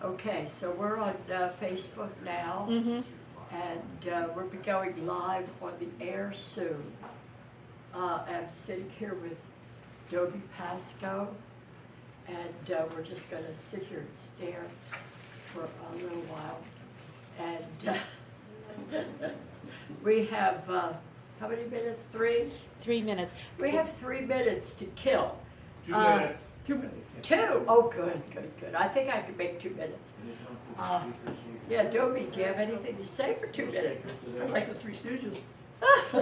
Okay, so we're on Facebook now, Mm-hmm. and we'll be going live on the air soon. I'm sitting here with Dobie Pasco, and we're just going to sit here and stare for a little while. And we have, how many minutes? 3? 3 minutes. We have 3 minutes to kill. 2 minutes. 2 minutes. 2? Oh, good. I think I can make 2 minutes. Yeah, Dobie, do you have anything to say for 2 minutes? I like the Three Stooges. The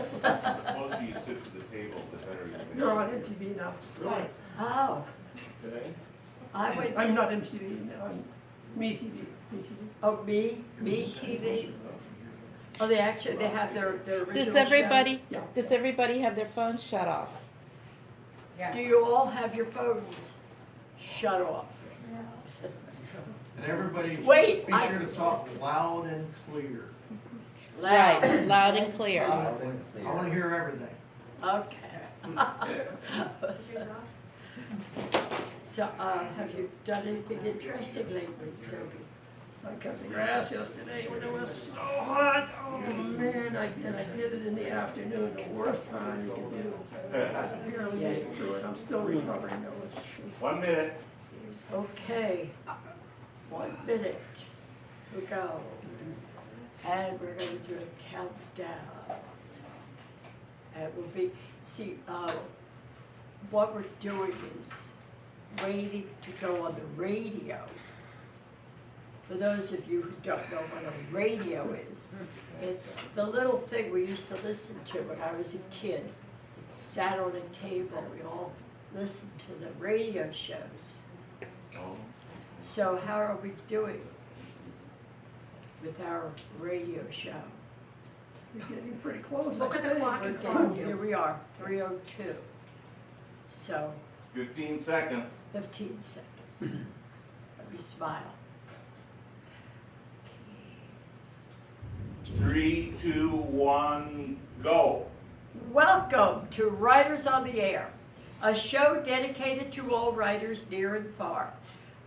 closer you sit to the table, the better you make. They're on MTV now. Really? Oh, I went, I'm not MTV, no, I'm MeTV. oh, me TV? Oh, they have their original Does everybody, shows? Yeah. does everybody have their phones shut off? Do you all have your phones shut off? And everybody, Wait, be sure to talk loud and clear. Loud. Right, loud and clear. I want to hear everything. Okay. So, have you done anything interesting lately, Dobie? I cut the grass yesterday when it was so hot. Oh man, I did it in the afternoon, the worst time you can do it. I barely made it through it. I'm still recovering. That was 1 minute. Okay, 1 minute to go. And we're going to do a countdown. And we'll be, what we're doing is waiting to go on the radio. For those of you who don't know what a radio is, it's the little thing we used to listen to when I was a kid. It sat on a table, we all listened to the radio shows. So how are we doing with our radio show? You're getting pretty close. Look at the clock in We're front of getting- you. Here we are, 3:02. So 15 seconds. 15 seconds. Let me smile. 3, 2, 1, go. Welcome to Writers on the Air, a show dedicated to all writers near and far.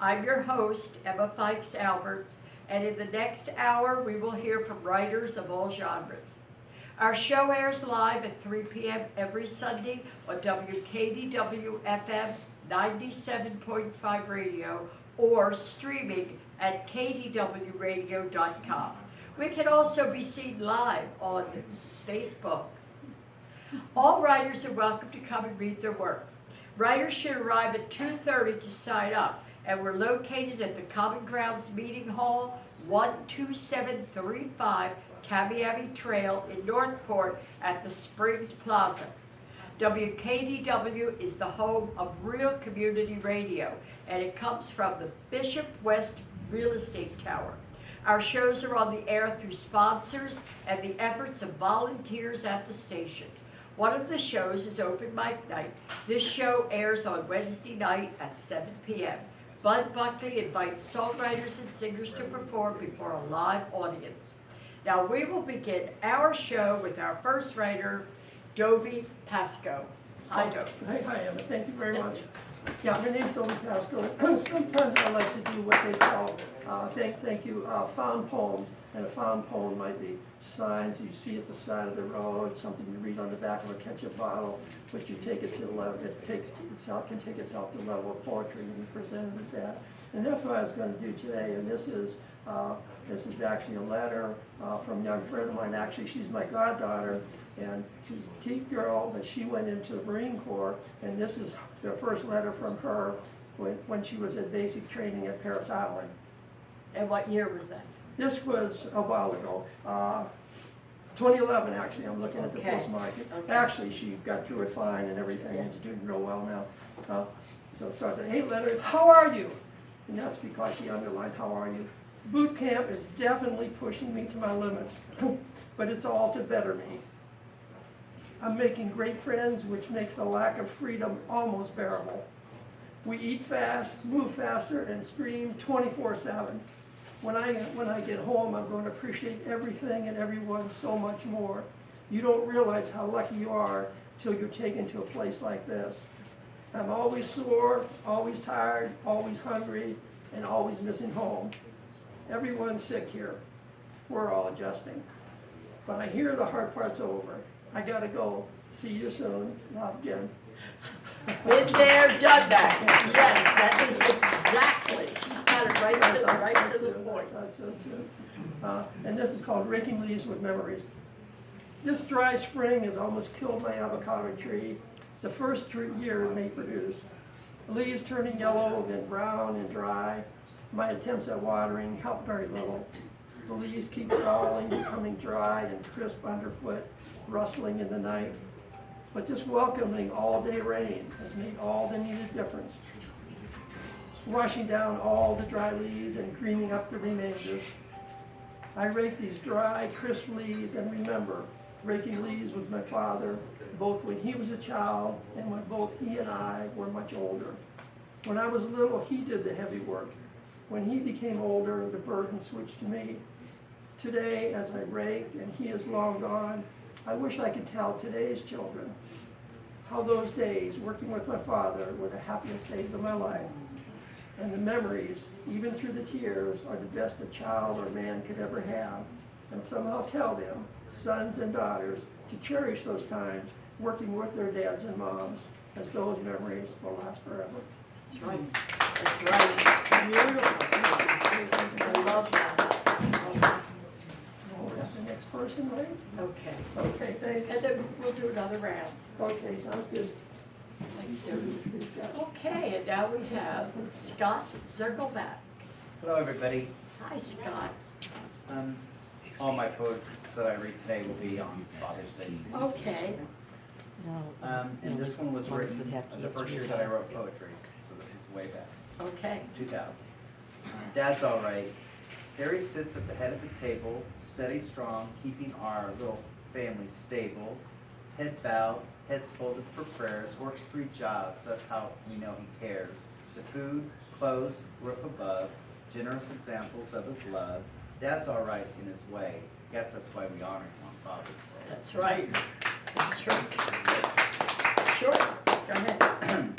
I'm your host, Emma Fikes Alberts, and in the next hour we will hear from writers of all genres. Our show airs live at 3 p.m. every Sunday on WKDW FM 97.5 radio or streaming at kdwradio.com. We can also be seen live on Facebook. All writers are welcome to come and read their work. Writers should arrive at 2:30 to sign up, and we're located at the Common Grounds Meeting Hall, 12735 Tamiami Trail in Northport at the Springs Plaza. WKDW is the home of real community radio, and it comes from the Bishop West Real Estate Tower. Our shows are on the air through sponsors and the efforts of volunteers at the station. One of the shows is Open Mic Night. This show airs on Wednesday night at 7 p.m. Bud Buckley invites songwriters and singers to perform before a live audience. Now we will begin our show with our first writer, Dobie Pasco. Hi, Dobie. Hi, Emma. Thank you very much. Yeah, my name's Dobie Pasco. Sometimes I like to do what they call, thank you, found poems. And a found poem might be signs you see at the side of the road, something you read on the back of a ketchup bottle, but you take it to the level, can take itself to the level of poetry and you present it as that. And that's what I was going to do today. And this is actually a letter from a young friend of mine. Actually, she's my goddaughter, and she's a cute girl, but she went into the Marine Corps, and this is the first letter from her when she was at basic training at Parris Island. And what year was that? This was a while ago, 2011 actually. I'm looking at the Okay. postmark. Okay. Actually, she got through it fine and everything, and she's doing real well now. So it starts at, hey Leonard, how are you? And that's because she underlined, how are you? Boot camp is definitely pushing me to my limits, but it's all to better me. I'm making great friends, which makes the lack of freedom almost bearable. We eat fast, move faster, and scream 24/7. When I get home, I'm going to appreciate everything and everyone so much more. You don't realize how lucky you are till you're taken to a place like this. I'm always sore, always tired, always hungry, and always missing home. Everyone's sick here. We're all adjusting. But I hear the hard part's over. I gotta go. See you soon. Love, Jen. Been there, done that. Yes, that is exactly. She's got it right to the point. I thought so too. And this is called Raking Leaves with Memories. This dry spring has almost killed my avocado tree. The first year it may produce. Leaves turning yellow, then brown and dry. My attempts at watering help very little. The leaves keep falling, becoming dry and crisp underfoot, rustling in the night. But this welcoming all-day rain has made all the needed difference, washing down all the dry leaves and greening up the remainders. I rake these dry, crisp leaves and remember raking leaves with my father, both when he was a child and when both he and I were much older. When I was little, he did the heavy work. When he became older, the burden switched to me. Today, as I rake and he is long gone, I wish I could tell today's children how those days working with my father were the happiest days of my life. And the memories, even through the tears, are the best a child or man could ever have. And somehow tell them, sons and daughters, to cherish those times working with their dads and moms, as those memories will last forever. That's right. That's right. Beautiful. I love that. Oh, that's the next person, right? Okay. Okay, thanks. And then we'll do another round. Okay, sounds good. Thanks, Debbie. Please, Scott. Okay, and now we have Scott Zirkelback. Hello, everybody. Hi, Scott. All my quotes that I read today will be on Father's Day. Okay. No. And this one was ones that written have the kids first year weird that I eyes. wrote poetry, so this is way back, Okay. 2000. Dad's all right. There he sits at the head of the table, steady strong, keeping our little family stable. Head bowed, heads folded for prayers, works 3 jobs, that's how we know he cares. The food, clothes, roof above, generous examples of his love. Dad's all right in his way. Guess that's why we honor him on Father's Day. That's right. That's right. Sure. Go ahead.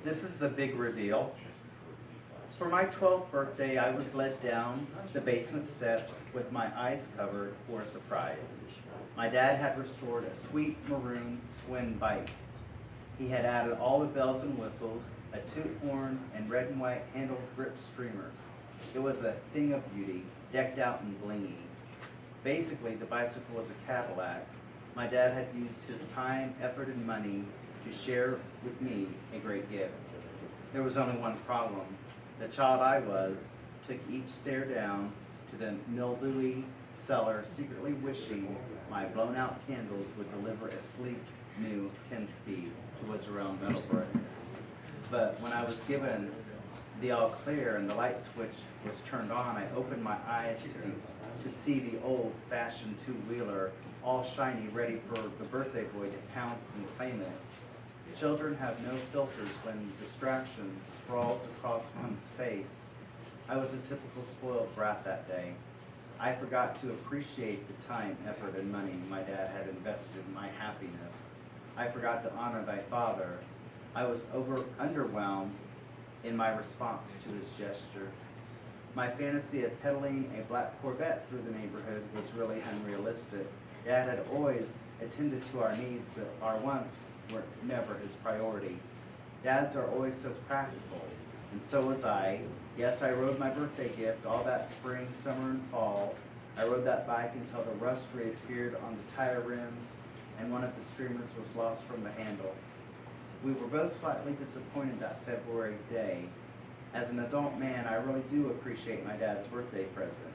This is the big reveal. For my 12th birthday, I was led down the basement steps with my eyes covered for a surprise. My dad had restored a sweet maroon Swin bike. He had added all the bells and whistles, a toot horn, and red and white handled grip streamers. It was a thing of beauty, decked out and blingy. Basically, the bicycle was a Cadillac. My dad had used his time, effort, and money to share with me a great gift. There was only one problem. The child I was took each stair down to the mildewy cellar, secretly wishing my blown-out candles would deliver a sleek, new 10-speed to what's around Middlebrook. But when I was given the all clear and the light switch was turned on, I opened my eyes to see the old-fashioned two-wheeler all shiny, ready for the birthday boy to pounce and claim it. Children have no filters when distraction sprawls across one's face. I was a typical spoiled brat that day. I forgot to appreciate the time, effort, and money my dad had invested in my happiness. I forgot to honor thy father. I was underwhelmed in my response to his gesture. My fantasy of peddling a black Corvette through the neighborhood was really unrealistic. Dad had always attended to our needs, but our wants were never his priority. Dads are always so practical, and so was I. Yes, I rode my birthday gift all that spring, summer, and fall. I rode that bike until the rust reappeared on the tire rims, and one of the streamers was lost from the handle. We were both slightly disappointed that February day. As an adult man, I really do appreciate my dad's birthday present.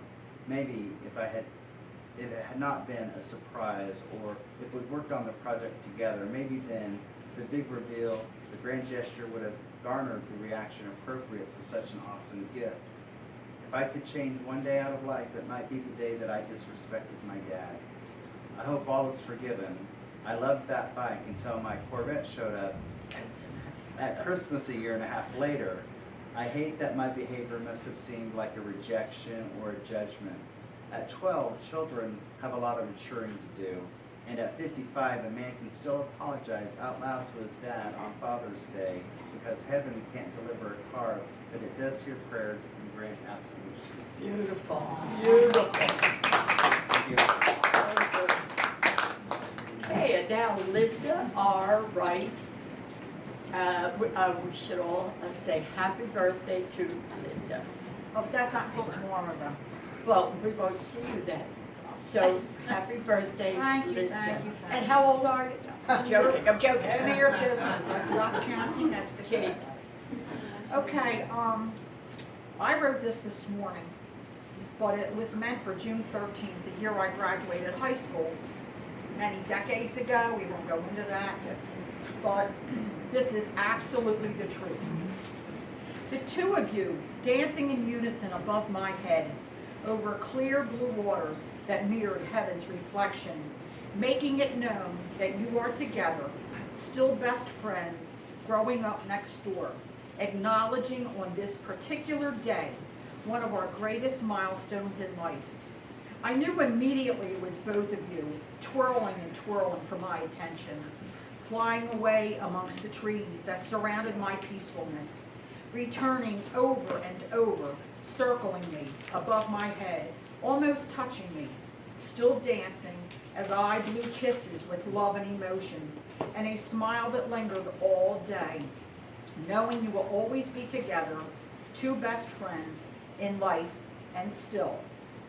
Maybe if it had not been a surprise, or if we worked on the project together, maybe then the big reveal, the grand gesture would have garnered the reaction appropriate for such an awesome gift. If I could change one day out of life, it might be the day that I disrespected my dad. I hope all is forgiven. I loved that bike until my Corvette showed up at Christmas a year and a half later. I hate that my behavior must have seemed like a rejection or a judgment. At 12, children have a lot of maturing to do. And at 55, a man can still apologize out loud to his dad on Father's Day because heaven can't deliver a card, but it does hear prayers and grant absolution. Beautiful, beautiful. Thank you. Okay, and now Linda R. Wright. We should all say happy birthday to Linda. Oh, that's not until tomorrow though. Well, we won't see you then. So, happy birthday, Thank you, Linda. thank you, thank And you. how old are you? I'm joking, I'm joking. None of your business, that's not counting, that's the Kidding. case. Okay, I wrote this morning, but it was meant for June 13th, the year I graduated high school, many decades ago, we won't go into that, but this is absolutely the truth. The two of you dancing in unison above my head over clear blue waters that mirrored heaven's reflection, making it known that you are together, still best friends, growing up next door, acknowledging on this particular day one of our greatest milestones in life. I knew immediately it was both of you, twirling and twirling for my attention, flying away amongst the trees that surrounded my peacefulness, returning over and over, circling me above my head, almost touching me, still dancing as I blew kisses with love and emotion, and a smile that lingered all day, knowing you will always be together, two best friends in life and still,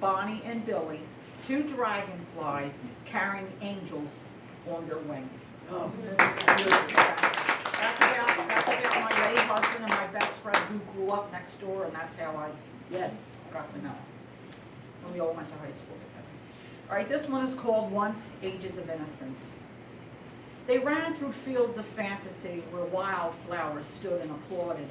Bonnie and Billy, two dragonflies carrying angels on their wings. Oh, That's about my late husband and my best friend who grew up next door, and that's how I yes. got to know him. And we all went to high school together. All right, this one is called Once Ages of Innocence. They ran through fields of fantasy where wildflowers stood and applauded,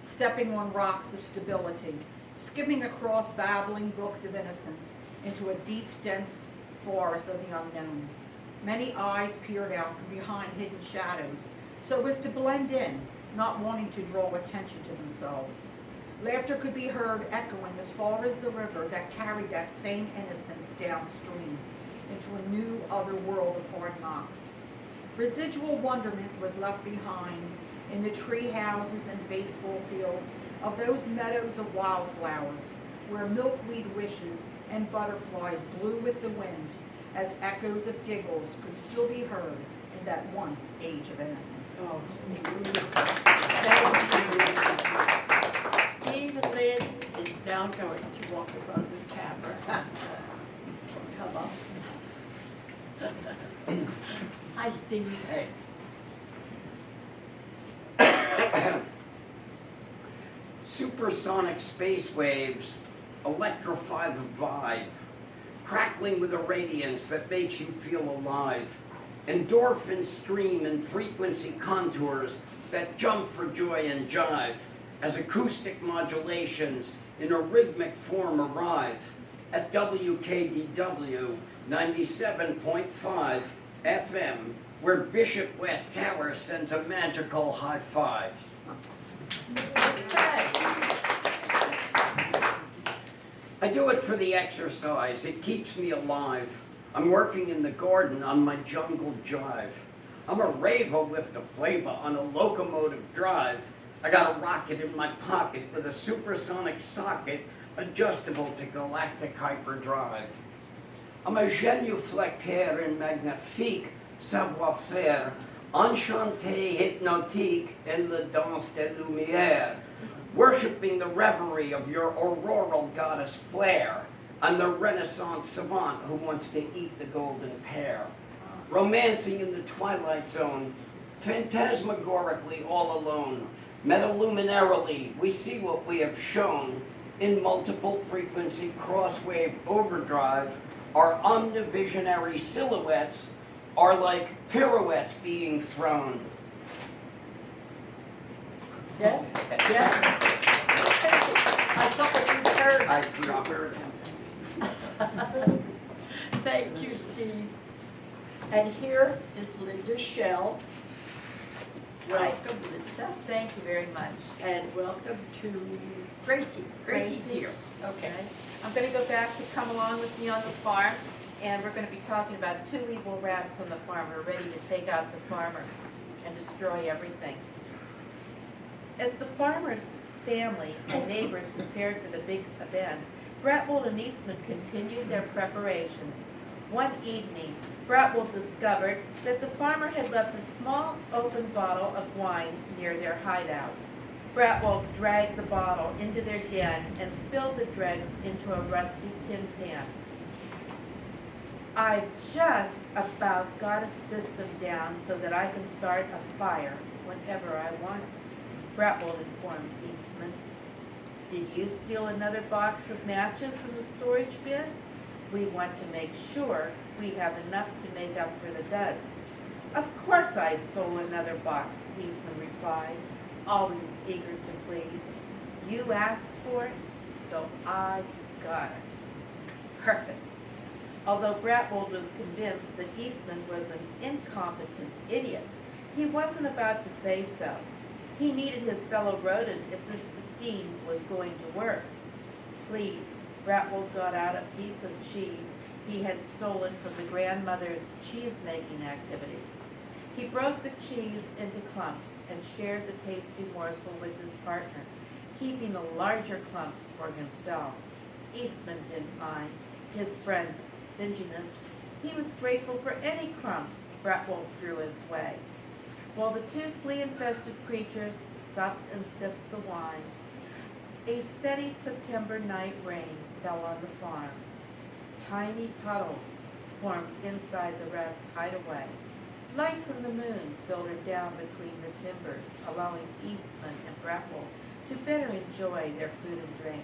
stepping on rocks of stability, skimming across babbling brooks of innocence into a deep, dense forest of the unknown. Many eyes peered out from behind hidden shadows, so as to blend in, not wanting to draw attention to themselves. Laughter could be heard echoing as far as the river that carried that same innocence downstream into a new other world of hard knocks. Residual wonderment was left behind in the tree houses and baseball fields of those meadows of wildflowers where milkweed wishes and butterflies blew with the wind as echoes of giggles could still be heard in that once age of innocence. Oh, thank you. Steve Lynn is now going to walk above the camera. Come on. Hi, Steve. Hey. Supersonic space waves electrify the vibe, crackling with a radiance that makes you feel alive. Endorphins stream in frequency contours that jump for joy and jive as acoustic modulations in a rhythmic form arrive at WKDW 97.5 FM, where Bishop West Tower sends a magical high five. I do it for the exercise. It keeps me alive. I'm working in the garden on my jungle jive. I'm a raver with the flavor on a locomotive drive. I got a rocket in my pocket with a supersonic socket adjustable to galactic hyperdrive. I'm a genuflectaire in magnifique savoir-faire, enchanté hypnotique in la danse des lumières, worshipping the reverie of your auroral goddess flare. I'm the Renaissance savant who wants to eat the golden pear. Romancing in the twilight zone, phantasmagorically all alone. Metaluminarily, we see what we have shown. In multiple frequency crosswave overdrive, our omnivisionary silhouettes are like pirouettes being thrown. Yes, yes. I thought you heard. I forgot. Thank you, Steve. And here is Linda Shell. Welcome, Linda, Thank you very much. and welcome to Gracie. Gracie's Gracie. here. Okay. I'm gonna go back to Come Along With Me on the Farm. and we're gonna be talking about two evil rats on the farm who are ready to take out the farmer and destroy everything. As the farmer's family and neighbors prepared for the big event, Bratwold and Eastman continued their preparations. One evening, Bratwold discovered that the farmer had left a small open bottle of wine near their hideout. Bratwold dragged the bottle into their den and spilled the dregs into a rusty tin pan. I've just about got a system down so that I can start a fire whenever I want, Bratwold informed Eastman. Did you steal another box of matches from the storage bin? We want to make sure we have enough to make up for the duds. Of course I stole another box, Eastman replied, always eager to please. You asked for it, so I got it. Perfect. Although Bratwold was convinced that Eastman was an incompetent idiot, he wasn't about to say so. He needed his fellow rodent if this scheme was going to work. Please, Bratwold got out a piece of cheese he had stolen from the grandmother's cheese-making activities. He broke the cheese into clumps and shared the tasty morsel with his partner, keeping the larger clumps for himself. Eastman didn't mind his friend's stinginess. He was grateful for any crumbs Bratwold threw his way. While the two flea-infested creatures supped and sipped the wine, a steady September night rain fell on the farm. Tiny puddles formed inside the rats' hideaway. Light from the moon filtered down between the timbers, allowing Eastman and Bratwold to better enjoy their food and drink.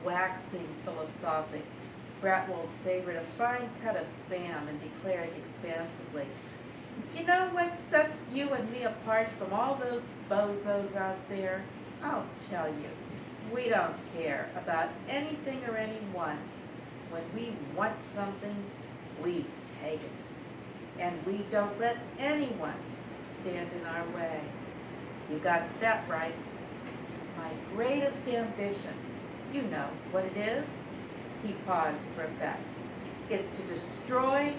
Waxing philosophic, Bratwold savored a fine cut of Spam and declared expansively, "You know what sets you and me apart from all those bozos out there? I'll tell you. We don't care about anything or anyone. When we want something, we take it. And we don't let anyone stand in our way." You got that right. My greatest ambition, you know what it is? He paused for effect. It's to destroy,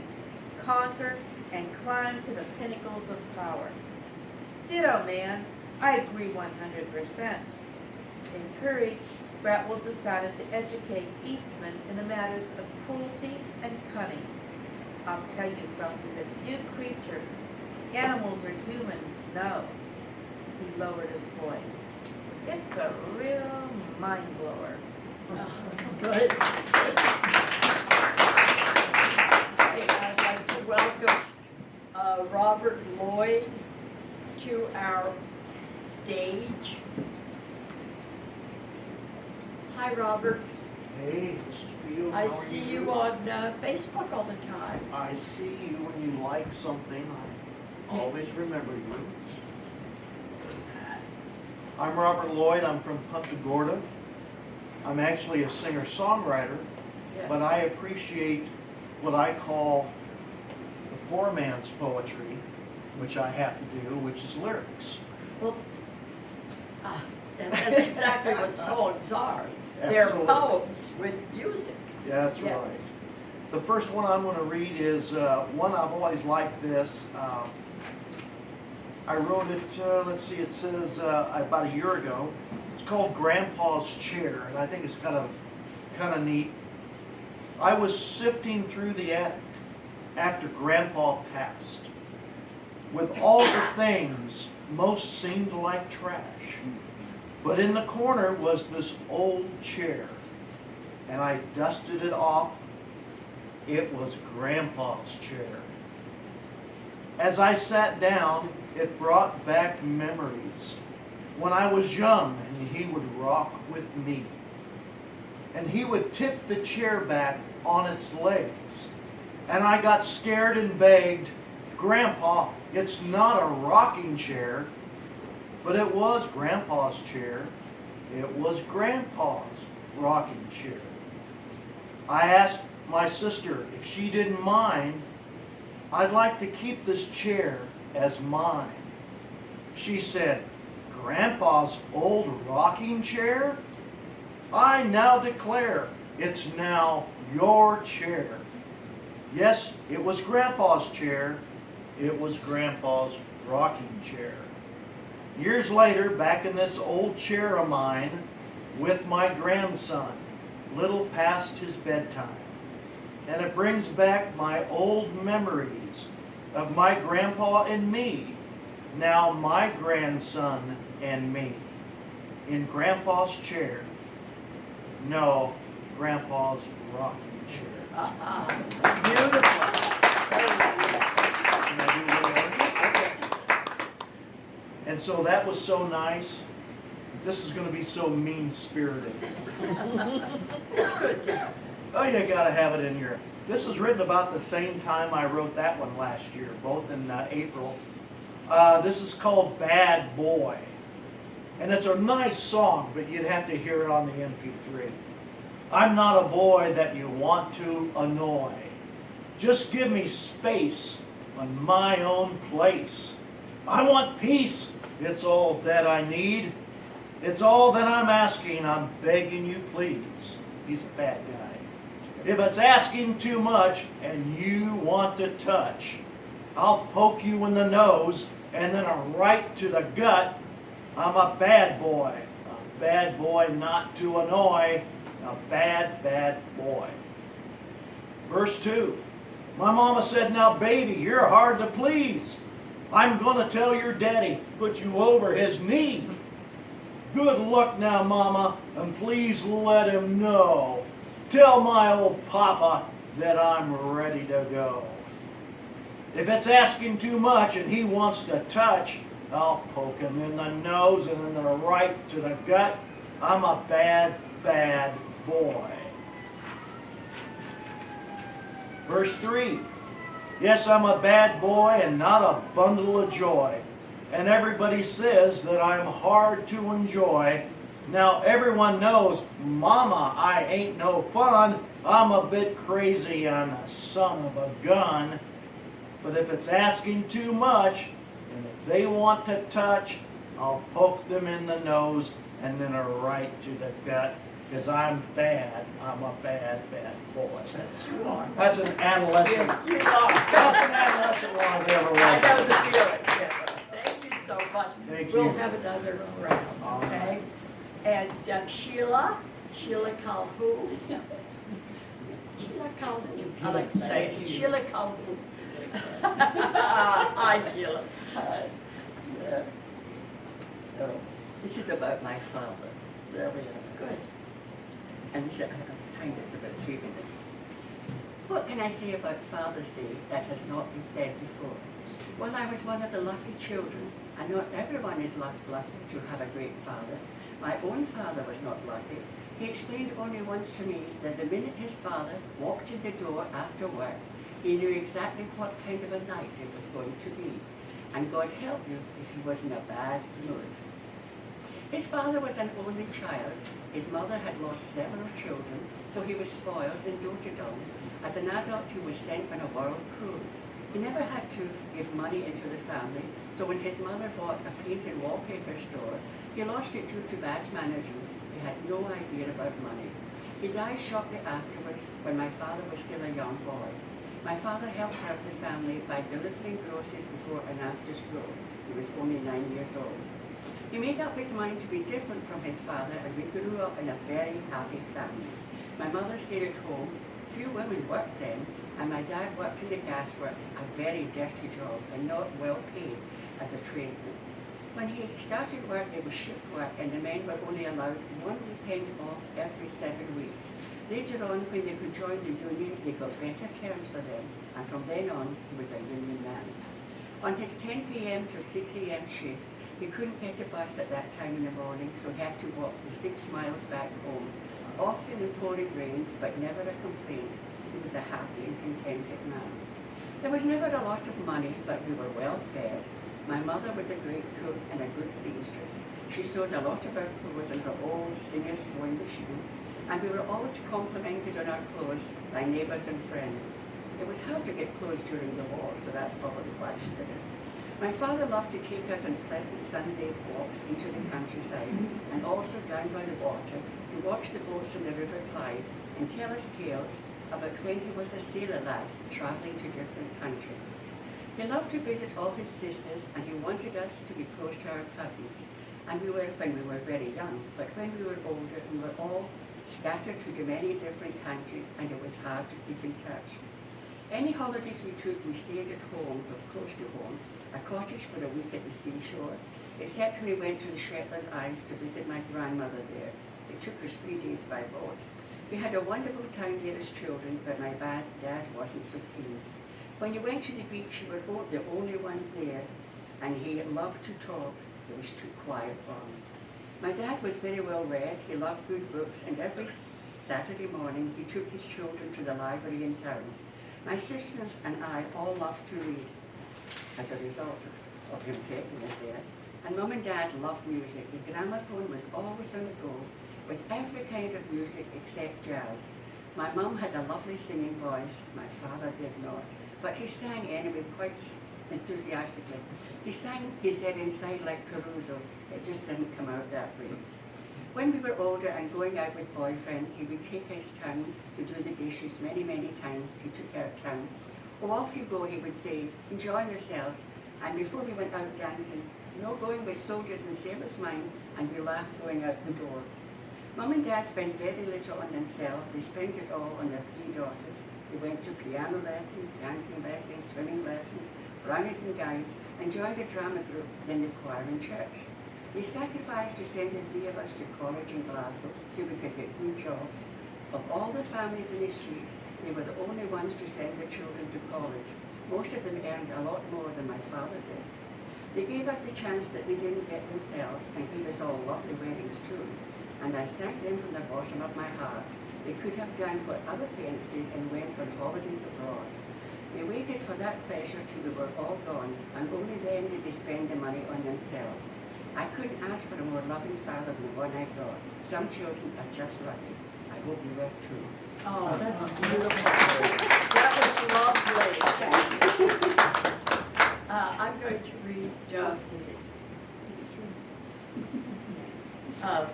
conquer, and climb to the pinnacles of power. Ditto, man. I agree 100%. Encouraged, Bratwold decided to educate Eastman in the matters of cruelty and cunning. I'll tell you something that few creatures, animals or humans, know. He lowered his voice. It's a real mind blower. Good. I'd like to welcome Robert Lloyd to our stage. Hi, Robert. Hey, Mrs. Field. I how are see you on Facebook all the time. I see you when you like something. I always remember you. Yes. I'm Robert Lloyd. I'm from Punta Gorda. I'm actually a singer-songwriter, Yes. but I appreciate what I call the poor man's poetry, which I have to do, which is lyrics. Well, that's exactly what songs are. They're Absolutely. poems with music. Yeah, that's Yes. right. The first one I'm going to read is one I've always liked this. I wrote it, let's see, it says about a year ago. It's called Grandpa's Chair, and I think it's kind of neat. I was sifting through the attic after Grandpa passed. With all the things, most seemed like trash. But in the corner was this old chair, and I dusted it off. It was Grandpa's chair. As I sat down, it brought back memories when I was young and he would rock with me. And he would tip the chair back on its legs. And I got scared and begged, "Grandpa, it's not a rocking chair." But it was Grandpa's chair. It was Grandpa's rocking chair. I asked my sister if she didn't mind. I'd like to keep this chair as mine. She said, "Grandpa's old rocking chair? I now declare it's now your chair." Yes, it was Grandpa's chair. It was Grandpa's rocking chair. Years later, back in this old chair of mine, with my grandson, little past his bedtime. And it brings back my old memories of my grandpa and me, now my grandson and me, in Grandpa's chair. No, Grandpa's rocking chair. Beautiful. Can I do whatever? And so that was so nice. This is going to be so mean-spirited. It's good. Oh, you gotta have it in here. This was written about the same time I wrote that one last year, both in April. This is called Bad Boy. And it's a nice song, but you'd have to hear it on the MP3. I'm not a boy that you want to annoy. Just give me space on my own place. I want peace, it's all that I need. It's all that I'm asking, I'm begging you please. He's a bad guy. If it's asking too much and you want to touch, I'll poke you in the nose and then a right to the gut. I'm a bad boy not to annoy, a bad, bad boy. Verse 2, my mama said, now baby, you're hard to please. I'm gonna tell your daddy, put you over his knee. Good luck now, mama, and please let him know. Tell my old papa that I'm ready to go. If it's asking too much and he wants to touch, I'll poke him in the nose and then the right to the gut. I'm a bad, bad boy. Verse 3. Yes, I'm a bad boy and not a bundle of joy. And everybody says that I'm hard to enjoy. Now everyone knows, mama, I ain't no fun. I'm a bit crazy and a son of a gun. But if it's asking too much, and if they want to touch, I'll poke them in the nose and then a right to the gut. Because I'm bad. I'm a bad, bad boy. Yes, you are. That's an adolescent. Yes, you are. That's an adolescent one I've ever I read. know the feeling. Yes. Thank you so much. Thank We'll you. have another round, All okay? And Sheila Calhoun. Sheila Calhoun, I like to say it, Sheila Calhoun. Hi, Sheila. This is about my father. There we go. Good. And this, I'm trying this about 3 minutes. What can I say about Father's Day that has not been said before? Well, I was one of the lucky children, and not everyone is lucky to have a great father. My own father was not lucky. He explained only once to me that the minute his father walked in the door after work, he knew exactly what kind of a night it was going to be. And God help you if he was in a bad mood. His father was an only child. His mother had lost several children, so he was spoiled and doted on. As an adult, he was sent on a world cruise. He never had to give money into the family, so when his mother bought a painted wallpaper store, he lost it due to bad management. He had no idea about money. He died shortly afterwards when my father was still a young boy. My father helped out the family by delivering groceries before and after school. He was only 9 years old. He made up his mind to be different from his father, and we grew up in a very happy family. My mother stayed at home. Few women worked then, and my dad worked in the gasworks, a very dirty job and not well paid as a tradesman. When he started work, it was shift work, and the men were only allowed 1 weekend off every 7 weeks. Later on, when they could join the union, they got better terms for them, and from then on, he was a union man. On his 10 p.m. to 6 a.m. shift, he couldn't get a bus at that time in the morning, so he had to walk the 6 miles back home. Often in pouring rain, but never a complaint. He was a happy and contented man. There was never a lot of money, but we were well fed. My mother was a great cook and a good seamstress. She sewed a lot of our clothes in her old Singer sewing machine, and we were always complimented on our clothes by neighbours and friends. It was hard to get clothes during the war, so that's probably why she did it. My father loved to take us on pleasant Sunday walks into the countryside and also down by the water to watch the boats in the River Clyde and tell us tales about when he was a sailor lad traveling to different countries. He loved to visit all his sisters, and he wanted us to be close to our cousins. And when we were very young, but when we were older, we were all scattered to the many different countries, and it was hard to keep in touch. Any holidays we took, we stayed at home, or close to home, a cottage for a week at the seashore, except when we went to the Shetland Isles to visit my grandmother there. It took us 3 days by boat. We had a wonderful time there as children, but my dad wasn't so keen. When you went to the beach, you were both the only ones there, and he loved to talk. It was too quiet for him. My dad was very well read. He loved good books, and every Saturday morning he took his children to the library in town. My sisters and I all loved to read as a result of him taking us there. And Mum and Dad loved music. The gramophone was always on the go, with every kind of music except jazz. My mum had a lovely singing voice. My father did not, but he sang anyway quite enthusiastically. He sang, he said, inside like Caruso. It just didn't come out that way. When we were older and going out with boyfriends, he would take us town to do the dishes many, many times. He took our town. Oh, off you go, he would say, enjoy yourselves. And before we went out dancing, no going with soldiers and sailors' mind, and we laughed going out the door. Mum and Dad spent very little on themselves. They spent it all on their 3 daughters. They went to piano lessons, dancing lessons, swimming lessons, brownies and guides, and joined a drama group, then the choir in church. They sacrificed to send the 3 of us to college in Glasgow so we could get good jobs. Of all the families in the street, they were the only ones to send their children to college. Most of them earned a lot more than my father did. They gave us the chance that they didn't get themselves, and gave us all lovely weddings too. And I thank them from the bottom of my heart. They could have done what other parents did and went on holidays abroad. They waited for that pleasure till we were all gone, and only then did they spend the money on themselves. I couldn't ask for a more loving father than the one I got. Some children are just lucky. I hope you were too. Oh, that's beautiful. That was lovely. I'm going to read a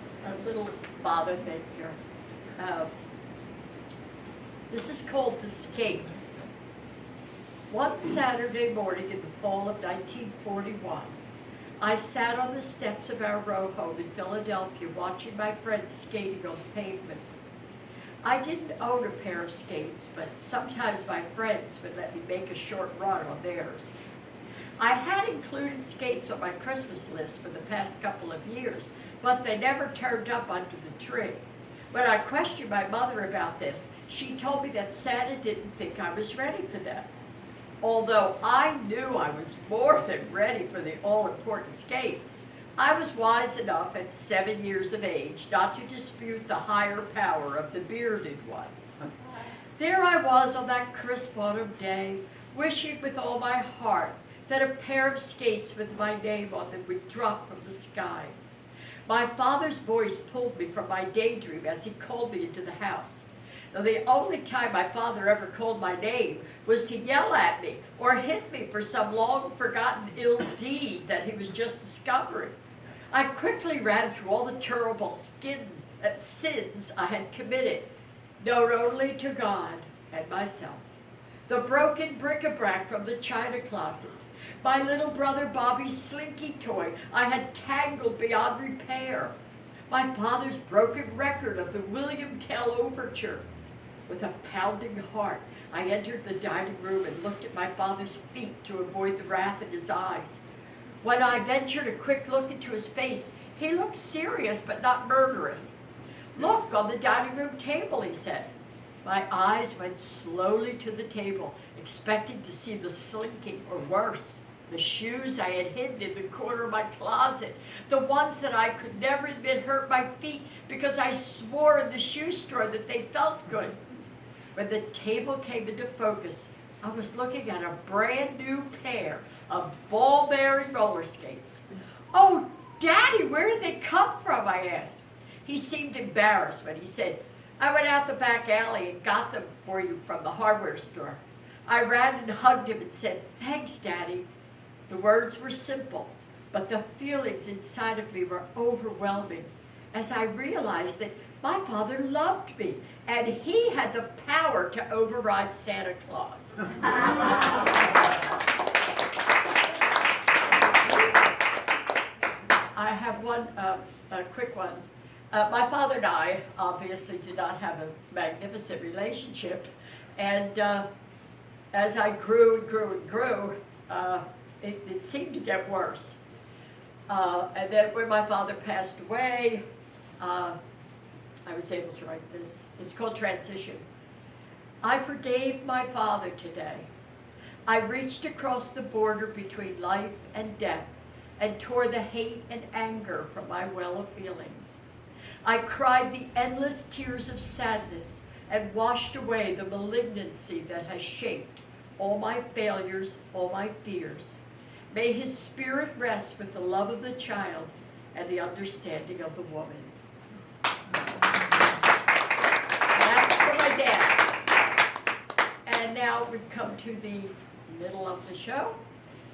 little father figure. This is called The Skates. One Saturday morning in the fall of 1941, I sat on the steps of our row home in Philadelphia watching my friends skating on the pavement. I didn't own a pair of skates, but sometimes my friends would let me make a short run on theirs. I had included skates on my Christmas list for the past couple of years, but they never turned up under the tree. When I questioned my mother about this, she told me that Santa didn't think I was ready for them. Although I knew I was more than ready for the all-important skates, I was wise enough at 7 years of age not to dispute the higher power of the bearded one. There I was on that crisp autumn day, wishing with all my heart that a pair of skates with my name on them would drop from the sky. My father's voice pulled me from my daydream as he called me into the house. Now, the only time my father ever called my name was to yell at me or hit me for some long-forgotten ill deed that he was just discovering. I quickly ran through all the terrible sins I had committed, known only to God and myself. The broken bric-a-brac from the china closet, my little brother Bobby's slinky toy I had tangled beyond repair, my father's broken record of the William Tell Overture. With a pounding heart, I entered the dining room and looked at my father's feet to avoid the wrath in his eyes. When I ventured a quick look into his face, he looked serious but not murderous. "Look on the dining room table," he said. My eyes went slowly to the table, expecting to see the slinky, or worse, the shoes I had hidden in the corner of my closet, the ones that I could never admit hurt my feet because I swore in the shoe store that they felt good. When the table came into focus, I was looking at a brand new pair of ball-bearing roller skates. "Oh, Daddy, where did they come from?" I asked. He seemed embarrassed when he said, "I went out the back alley and got them for you from the hardware store." I ran and hugged him and said, "Thanks, Daddy." The words were simple, but the feelings inside of me were overwhelming as I realized that my father loved me and he had the power to override Santa Claus. I have one, a quick one. My father and I obviously did not have a magnificent relationship, and as I grew and grew and grew, it seemed to get worse. And then when my father passed away, I was able to write this. It's called Transition. I forgave my father today. I reached across the border between life and death and tore the hate and anger from my well of feelings. I cried the endless tears of sadness and washed away the malignancy that has shaped all my failures, all my fears. May his spirit rest with the love of the child and the understanding of the woman. That's for my dad. And now we've come to the middle of the show.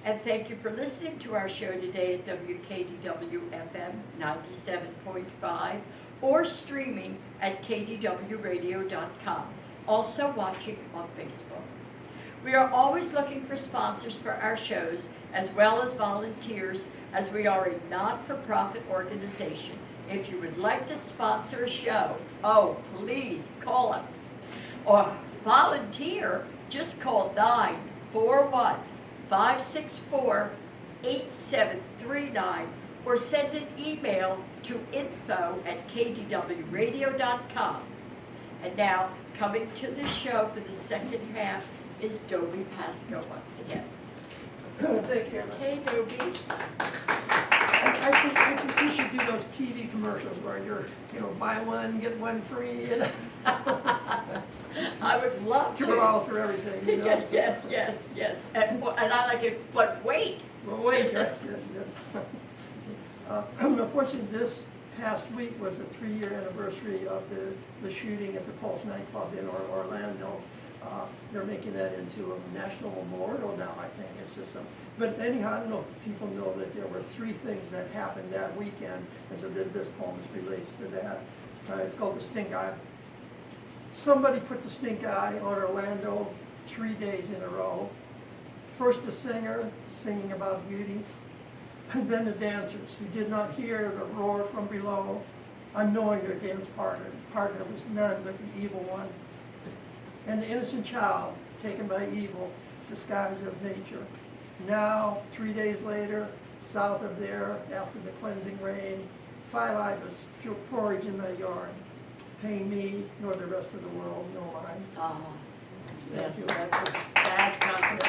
And thank you for listening to our show today at WKDW-FM 97.5 or streaming at kdwradio.com. Also watching on Facebook. We are always looking for sponsors for our shows as well as volunteers, as we are a not-for-profit organization. If you would like to sponsor a show, oh, please call us. Or volunteer, just call 941-564-8739 or send an email to info@kdwradio.com. And now, coming to the show for the second half is Dobie Pasco once again. Thank you. Hey, Dobie. I think you should do those TV commercials where you're, buy one, get one free, I would love to. give it all for everything, Yes. And I like it, but wait. Well, wait, yes. Unfortunately, this past week was the 3-year anniversary of the shooting at the Pulse nightclub in Orlando. They're making that into a national memorial now, I think. It's just but anyhow, I don't know if people know that there were 3 things that happened that weekend, and so this poem relates to that. It's called The Stink Eye. Somebody put the stink eye on Orlando 3 days in a row. First the singer singing about beauty, and then the dancers who did not hear the roar from below, unknowing their dance partner was none but the evil one. And the innocent child taken by evil, disguised as nature. Now, 3 days later, south of there, after the cleansing rain, 5 ibis forage in my yard, paying me nor the rest of the world no mind. Yes, that's a sad comment.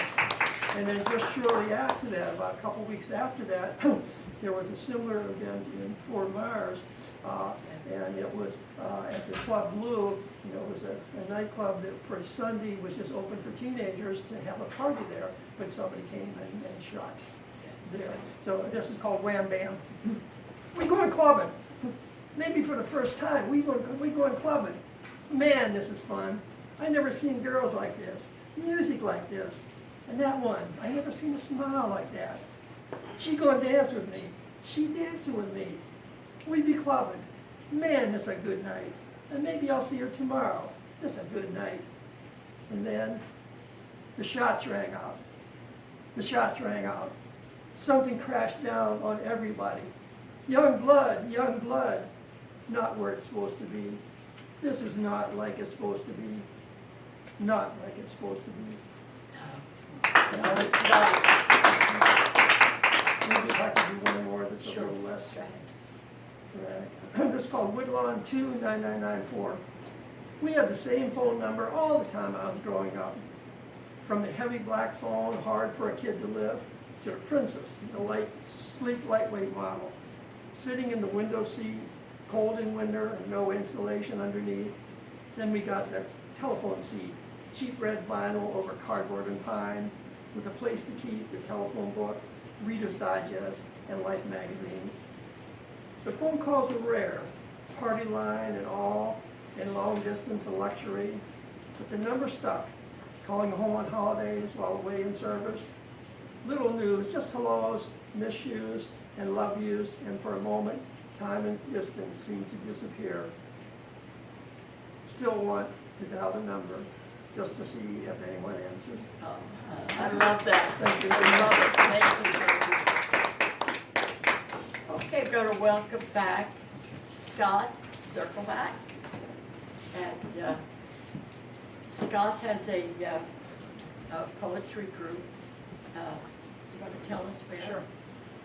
And then just shortly after that, about a couple weeks after that, there was a similar event in Fort Myers, and it was at the Club Blue. It was a nightclub that for Sunday was just open for teenagers to have a party there, but somebody came and shot there. So this is called Wham Bam. We going clubbing. Maybe for the first time, we going clubbing. Man, this is fun. I never seen girls like this, music like this. And that one, I never seen a smile like that. She gonna dance with me. She dancing with me. We be clubbing. Man, this a good night. And maybe I'll see her tomorrow. This a good night. And then the shots rang out. The shots rang out. Something crashed down on everybody. Young blood, not where it's supposed to be. This is not like it's supposed to be. Not like it's supposed to be. No, it's not. Maybe if I could do one more that's a little less. Right. This is called Woodlawn 29994. We had the same phone number all the time I was growing up. From the heavy black phone, hard for a kid to lift, to a Princess, the light, sleek, lightweight model. Sitting in the window seat, cold in winter and no insulation underneath. Then we got the telephone seat, cheap red vinyl over cardboard and pine, with a place to keep the telephone book, Reader's Digest, and Life magazines. But phone calls were rare, party line and all, and long distance a luxury. But the number stuck, calling home on holidays while away in service. Little news, just hellos, miss yous, and love yous, and for a moment, time and distance seemed to disappear. still want to dial the number just to see if anyone answers. Oh, I love that. Thank you I very love much. it. Thank you. Okay, we're gonna welcome back Scott Zirkelback. And Scott has a poetry group. Do you want to tell us where? Sure.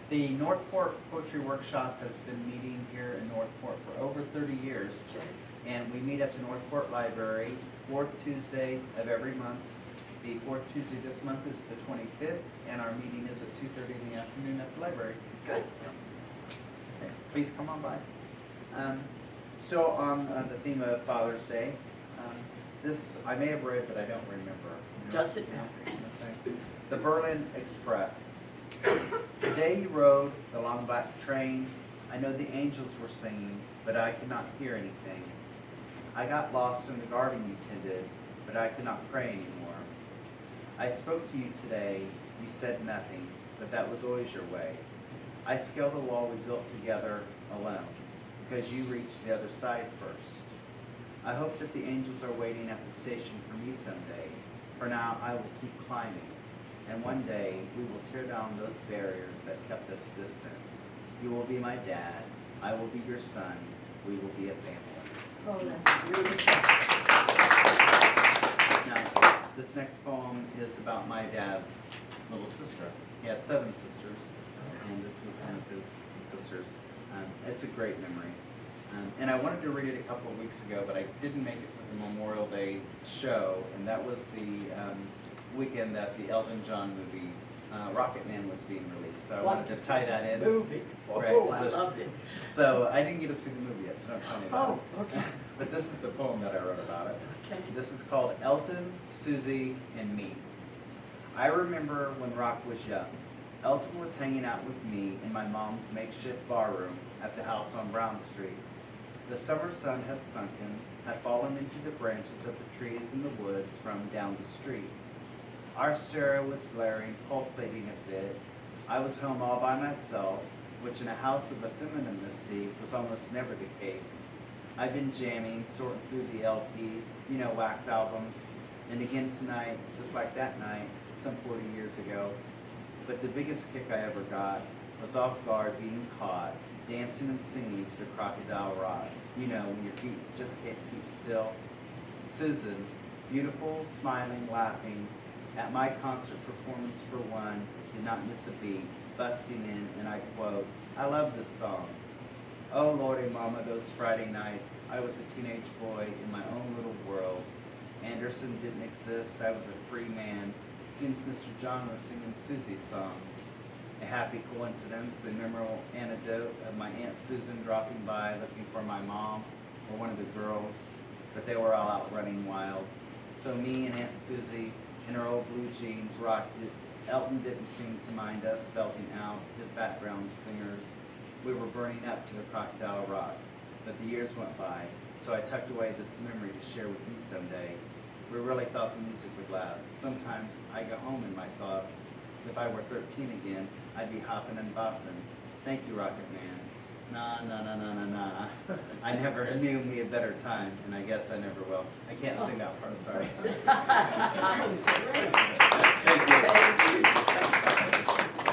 The Northport Poetry Workshop has been meeting here in Northport for over 30 years. That's right. And we meet at the Northport Library, fourth Tuesday of every month. The fourth Tuesday this month is the 25th, and our meeting is at 2:30 in the afternoon at the library. Good. Okay, please come on by. So on the theme of Father's Day, this I may have read, but I don't remember. Doesn't matter. The Berlin Express. Today you rode the long black train. I know the angels were singing, but I could not hear anything. I got lost in the garden you tended, but I could not pray anymore. I spoke to you today, you said nothing, but that was always your way. I scaled the wall we built together alone, because you reached the other side first. I hope that the angels are waiting at the station for me someday. For now, I will keep climbing, and one day we will tear down those barriers that kept us distant. You will be my dad, I will be your son, we will be a family. Oh, that's beautiful. Now, this next poem is about my dad's little sister. He had 7 sisters, and this was one of his sisters. It's a great memory. And I wanted to read it a couple of weeks ago, but I didn't make it for the Memorial Day show, and that was the weekend that the Elton John movie, Rocket Man, was being released. So I wanted to tie that in. Movie. Right. Oh, I loved it. So I didn't get to see the movie yet, so don't tell me about it. Oh, okay. But this is the poem that I wrote about it. Okay. This is called Elton, Susie, and Me. I remember when Rock was young. Elton was hanging out with me in my mom's makeshift barroom at the house on Brown Street. The summer sun had sunken, had fallen into the branches of the trees in the woods from down the street. Our stereo was blaring, pulsating a bit. I was home all by myself, which in a house of a feminine mystique was almost never the case. I've been jamming, sorting through the LPs, wax albums, and again tonight, just like that night, some 40 years ago. But the biggest kick I ever got was off guard being caught, dancing and singing to the Crocodile Rock. When your feet just can't keep still. Susan, beautiful, smiling, laughing, at my concert performance for one, did not miss a beat, busting in, and I quote, I love this song. Oh Lordy Mama, those Friday nights, I was a teenage boy in my own little world. Anderson didn't exist, I was a free man. Seems Mr. John was singing Susie's song. A happy coincidence, a memorable anecdote of my Aunt Susan dropping by looking for my mom or one of the girls, but they were all out running wild. So me and Aunt Susie in her old blue jeans rocked it. Elton didn't seem to mind us belting out his background singers. We were burning up to the Crocodile Rock, but the years went by, so I tucked away this memory to share with you someday. We really thought the music would last. Sometimes I go home in my thoughts. If I were 13 again, I'd be hopping and bopping. Thank you, Rocket Man. Nah, nah, nah, nah, nah, nah. I never knew me a better time, and I guess I never will. I can't sing that part, sorry. Thank you.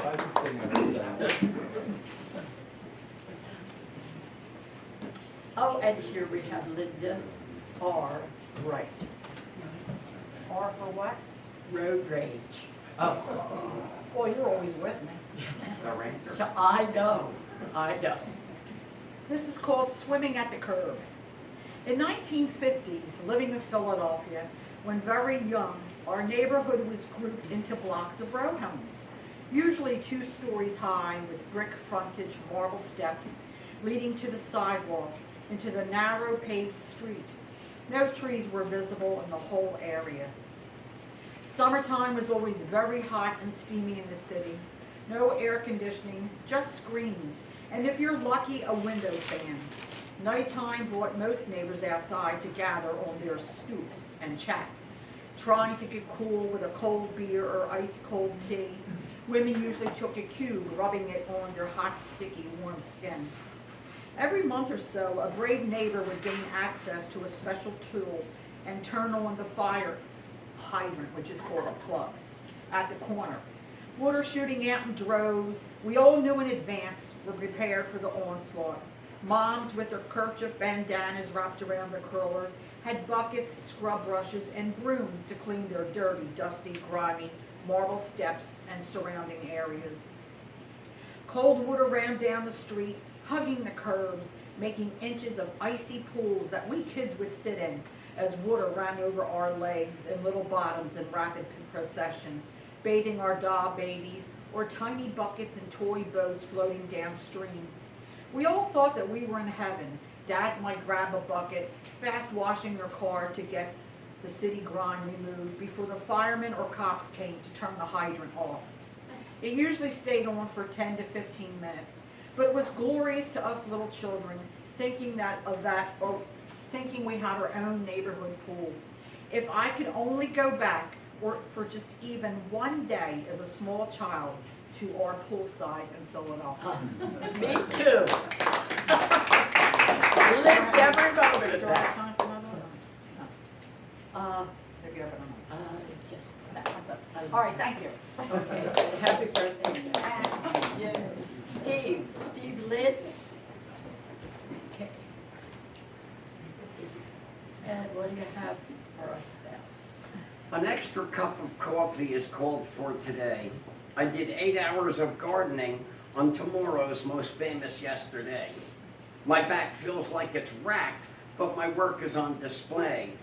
I should sing every song. Oh, and here we have Linda R. Wright, Or for what? Road Rage. Oh. Boy, you're always with me. Yes. The ranker. So I know. This is called Swimming at the Curb. In 1950s, living in Philadelphia, when very young, our neighborhood was grouped into blocks of row homes, usually 2 stories high with brick frontage marble steps leading to the sidewalk into the narrow paved street. No trees were visible in the whole area. Summertime was always very hot and steamy in the city. No air conditioning, just screens, and if you're lucky, a window fan. Nighttime brought most neighbors outside to gather on their stoops and chat, trying to get cool with a cold beer or ice cold tea. Women usually took a cube, rubbing it on their hot, sticky, warm skin. Every month or so, a brave neighbor would gain access to a special tool and turn on the fire hydrant, which is called a plug, at the corner. Water shooting out in droves, we all knew in advance, were prepared for the onslaught. Moms with their kerchief bandanas wrapped around their curlers had buckets, scrub brushes, and brooms to clean their dirty, dusty, grimy marble steps and surrounding areas. Cold water ran down the street, hugging the curbs, making inches of icy pools that we kids would sit in as water ran over our legs and little bottoms in rapid procession, bathing our doll babies or tiny buckets and toy boats floating downstream. We all thought that we were in heaven. Dads might grab a bucket, fast washing their car to get the city grime removed before the firemen or cops came to turn the hydrant off. It usually stayed on for 10 to 15 minutes, but it was glorious to us little children, thinking we had our own neighborhood pool. If I could only go back, or for just even one day as a small child, to our poolside in Philadelphia. Me too. Lived every moment Do of I have that. time for another one? No. Maybe I better not. Yes. That one's up. All right, thank you. Okay, happy birthday. Steve Litt. Okay. And what do you have for us next? An extra cup of coffee is called for today. I did 8 hours of gardening on tomorrow's most famous yesterday. My back feels like it's racked, but my work is on display.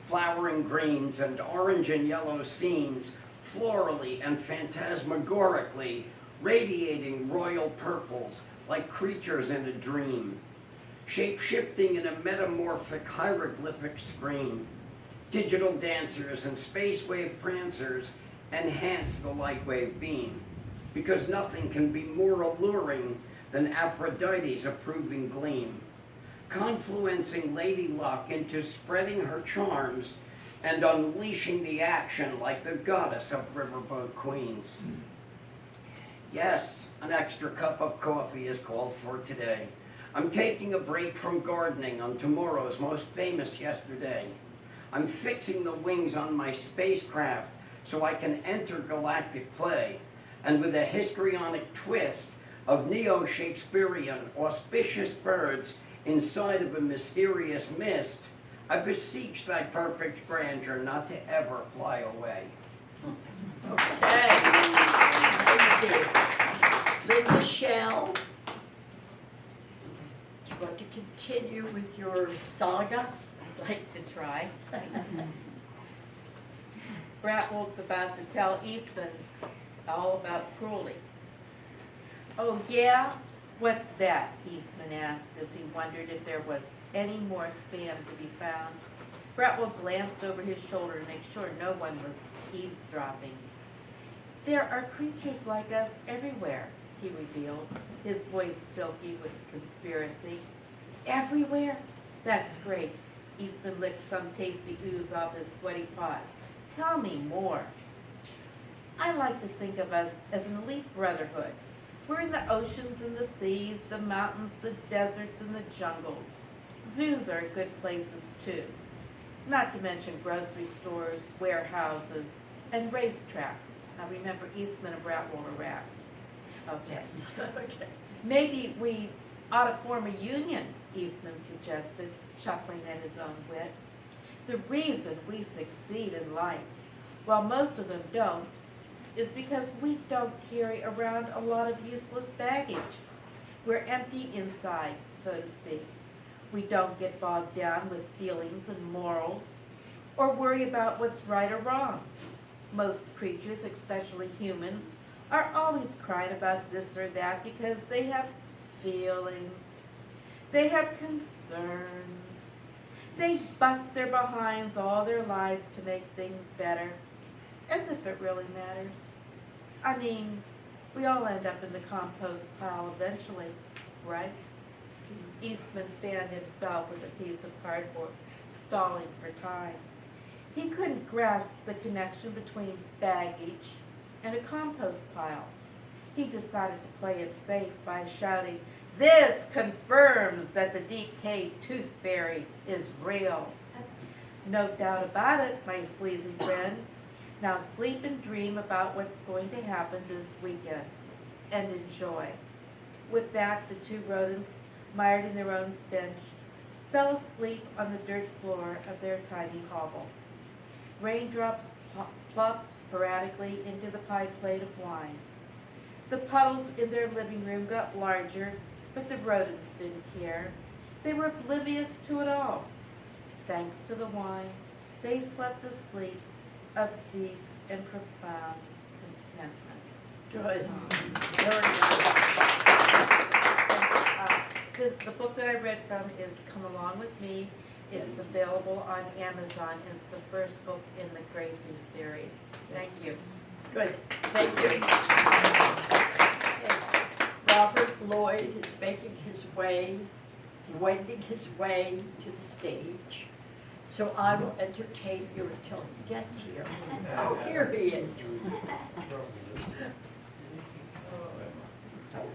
Flowering greens and orange and yellow scenes, florally and phantasmagorically, radiating royal purples like creatures in a dream. Shape-shifting in a metamorphic hieroglyphic screen. Digital dancers and space wave prancers enhance the light wave beam, because nothing can be more alluring than Aphrodite's approving gleam, confluencing Lady Luck into spreading her charms and unleashing the action like the goddess of riverboat queens. Yes, an extra cup of coffee is called for today. I'm taking a break from gardening on tomorrow's most famous yesterday. I'm fixing the wings on my spacecraft so I can enter galactic play, and with a histrionic twist of neo-Shakespearean auspicious birds inside of a mysterious mist, I beseech thy perfect grandeur not to ever fly away. Okay. Linda Shell. Do you want to continue with your saga? I'd like to try. Bratwald's about to tell Eastman all about cruelty. Oh, yeah? What's that? Eastman asked as he wondered if there was any more spam to be found. Bratwald glanced over his shoulder to make sure no one was eavesdropping. There are creatures like us everywhere, he revealed, his voice silky with conspiracy. Everywhere? That's great. Eastman licked some tasty ooze off his sweaty paws. Tell me more. I like to think of us as an elite brotherhood. We're in the oceans and the seas, the mountains, the deserts, and the jungles. Zoos are good places, too. Not to mention grocery stores, warehouses, and racetracks. Now remember, Eastman and Bratwald are rats. Okay. Yes. Okay. Maybe we ought to form a union, Eastman suggested, chuckling at his own wit. The reason we succeed in life, while most of them don't, is because we don't carry around a lot of useless baggage. We're empty inside, so to speak. We don't get bogged down with feelings and morals, or worry about what's right or wrong. Most creatures, especially humans, are always crying about this or that because they have feelings. They have concerns. They bust their behinds all their lives to make things better, as if it really matters. I mean, we all end up in the compost pile eventually, right? Eastman fanned himself with a piece of cardboard, stalling for time. He couldn't grasp the connection between baggage and a compost pile. He decided to play it safe by shouting, This confirms that the decayed tooth fairy is real. No doubt about it, my sleazy friend. Now sleep and dream about what's going to happen this weekend, and enjoy. With that, the two rodents, mired in their own stench, fell asleep on the dirt floor of their tiny hovel. Raindrops plopped sporadically into the pie plate of wine. The puddles in their living room got larger, but the rodents didn't care. They were oblivious to it all. Thanks to the wine, they slept asleep of deep and profound contentment. Good. The book that I read from is Come Along With Me. It's available on Amazon, and it's the first book in the Gracie series. Thank you. Good, thank you. Robert Lloyd is making his way, wending his way to the stage. So I will entertain you until he gets here. Oh, here he is.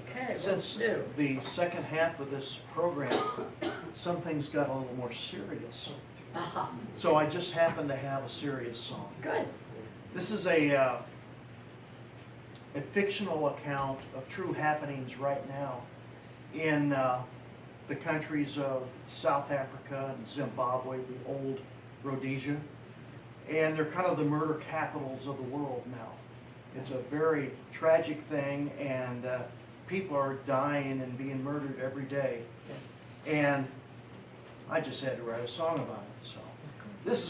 Okay, what's Since new? the second half of this program, some things got a little more serious. Uh-huh, So I just happened to have a serious song. good. This is a fictional account of true happenings right now in the countries of South Africa and Zimbabwe, the old Rhodesia. And they're kind of the murder capitals of the world now. It's a very tragic thing, and people are dying and being murdered every day. Yes. And I just had to write a song about it. So this is